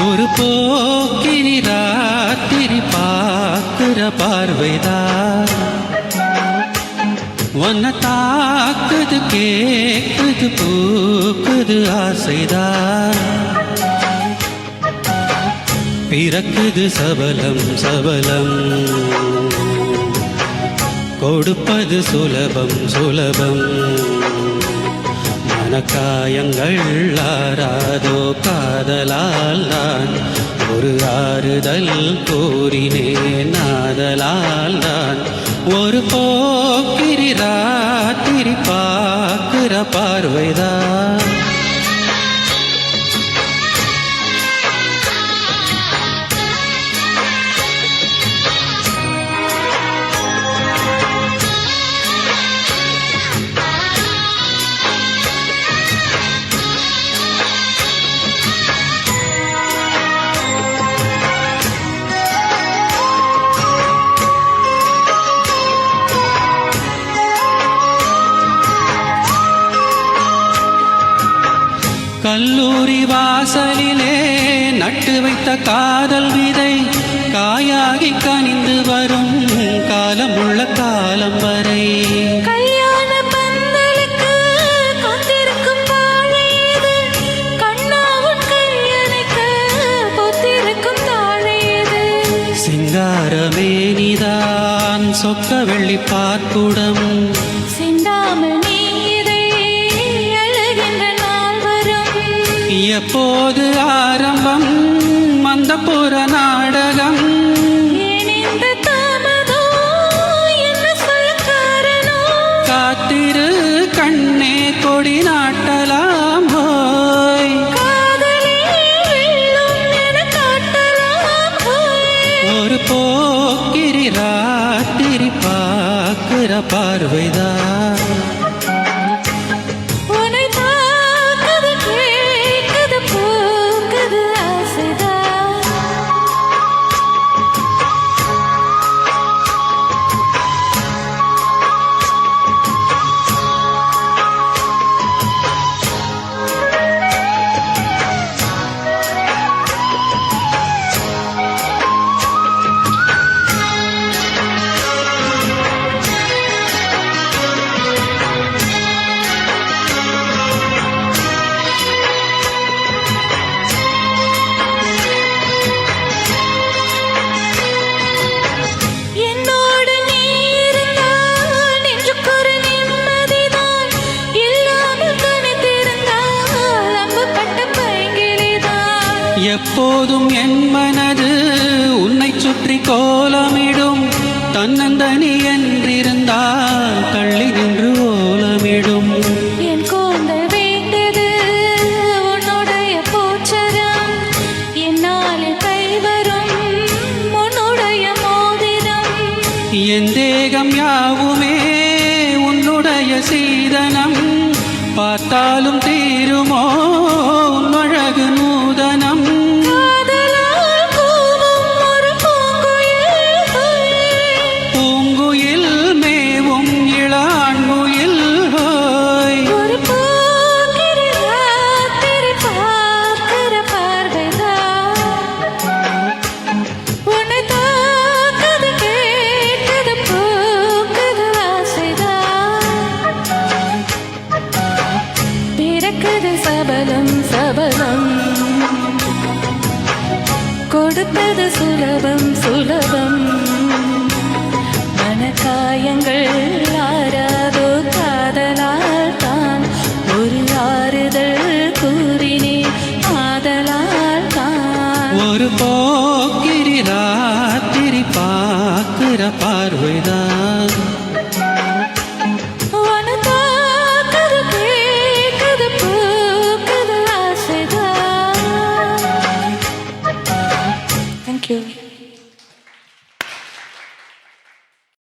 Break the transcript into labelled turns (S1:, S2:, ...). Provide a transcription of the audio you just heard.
S1: ஒரு போக்கிரி ராத்திரி பார்க்கிற பார்வைதான் உன்னை தாக்குது கேக்குது பூக்குது ஆசைதான் பிறக்குது சபலம் சபலம் கொடுப்பது சுலபம் சுலபம் மனக்காயங்கள் ஆறாதோ காதலால் தான் ஒரு ஆறுதல் கூறினேன் ஆதலால் தான் ஒரு போக்கிரி ராத்திரி பார்க்கிற பார்வைதான் கல்லூரி வாசலிலே நட்டு வைத்த காதல் விதை காயாகி கனிந்து வரும் காலம் உள்ள காலம் வரை
S2: கல்யாண பந்தலுக்கு காத்திருக்கும் வாழையது கண்ணாவும் கையணைக்கு பொத்திருக்கும் தாழையது
S1: சிங்காரமே நீதான் சொக்க வெள்ளி பாற்குடம்
S2: சிந்தாமல்
S1: எப்போது ஆரம்பம் அந்த புற நாடகம் காத்திரு கண்ணே கொடி நாட்டலாம் போய் ஒரு போக்கிரி ராத்திரி பார்க்கிற பார்வைதான் எப்போதும் என் மனது உன்னை சுற்றி கோலமிடும் தன்னந்தனி என்றிருந்தால் தள்ளி நின்று ஓலமிடும்
S2: என் கூந்தல் வேண்டது உன்னுடைய போச்சரம் என்னால் கைவரும் உன்னுடைய மோதிரம்
S1: என் தேகம் யாவுமே உன்னுடைய சீதனம் பார்த்தாலும் தீருமோ உன் அழகு நூதனம் பூங்குயில் மேவும் இளான்குயில்
S2: ஒரு போக்கிரி ராத்திரி பார்க்கிற பார்வைதான் உன்னை தாக்குது கேட்டது பூக்குது ஆசைதான் பிறக்குது சபலம் சபலம் கொடுப்பது சுலபம் சுலபம் மனக்காயங்கள் ஆறாதோ காதலால் தான் ஒரு ஆறுதல் கூறினேன் ஆதலால் தான்
S1: ஒரு போக்கிரி ராத்திரி பார்க்கிற பார்வைதான்